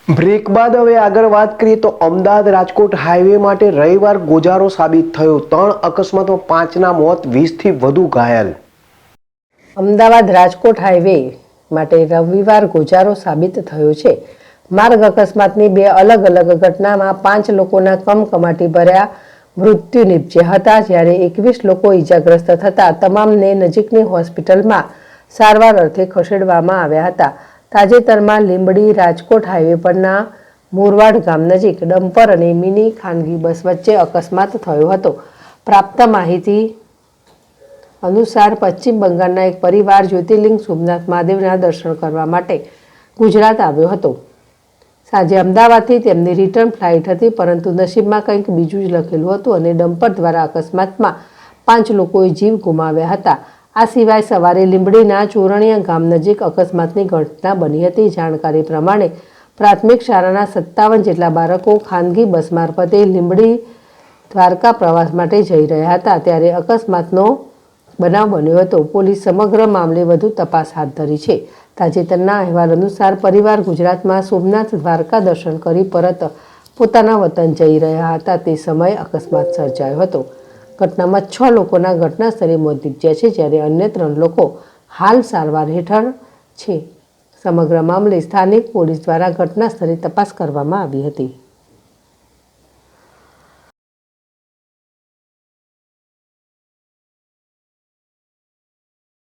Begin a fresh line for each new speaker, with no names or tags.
Break બાદ હવે આગળ વાત કરીએ તો અમદાવાદ રાજકોટ હાઈવે માટે રવિવાર ગોજારો સાબિત થયો। 3 અકસ્માતમાં 5ના મોત, 20થી વધુ ઘાયલ।
અમદાવાદ રાજકોટ હાઈવે માટે રવિવાર ગોજારો સાબિત થયો છે। માર્ગ અકસ્માતની 2 અલગ અલગ ઘટનામાં 5 લોકોના કમકમાટી ભર્યા મૃત્યુ નિપજ્યા હતા, જ્યારે 21 લોકો ઈજાગ્રસ્ત થતા તમામને નજીકની હોસ્પિટલમાં સારવાર અર્થે ખસેડવામાં આવ્યા હતા। તાજેતરમાં લીંબડી રાજકોટ હાઈવે પરના મોરવાડ ગામ નજીક ડમ્પર અને મિની ખાનગી બસ વચ્ચે અકસ્માત થયો હતો। પ્રાપ્ત માહિતી અનુસાર પશ્ચિમ બંગાળના એક પરિવાર જ્યોતિર્લિંગ સોમનાથ મહાદેવના દર્શન કરવા માટે ગુજરાત આવ્યો હતો। સાંજે અમદાવાદથી તેમની રિટર્ન ફ્લાઇટ હતી, પરંતુ નસીબમાં કંઈક બીજું જ લખેલું હતું અને ડમ્પર દ્વારા અકસ્માતમાં 5 લોકોએ જીવ ગુમાવ્યા હતા। આ સિવાય સવારે લીંબડીના ચોરણિયા ગામ નજીક અકસ્માતની ઘટના બની હતી। જાણકારી પ્રમાણે પ્રાથમિક શાળાના 57 જેટલા બાળકો ખાનગી બસ મારફતે લીંબડી દ્વારકા પ્રવાસ માટે જઈ રહ્યા હતા, ત્યારે અકસ્માતનો બનાવ બન્યો હતો। પોલીસ સમગ્ર મામલે વધુ તપાસ હાથ ધરી છે। તાજેતરના અહેવાલ અનુસાર પરિવાર ગુજરાતમાં સોમનાથ દ્વારકા દર્શન કરી પરત પોતાના વતન જઈ રહ્યા હતા તે સમયે અકસ્માત સર્જાયો હતો। ઘટનામાં 6 લોકોના ઘટના સ્થળે મોત નીપજ્યા છે, જ્યારે અન્ય 3 લોકો હાલ સારવાર હેઠળ છે। સમગ્ર મામલે સ્થાનિક પોલીસ દ્વારા ઘટના સ્થળે તપાસ કરવામાં આવી હતી।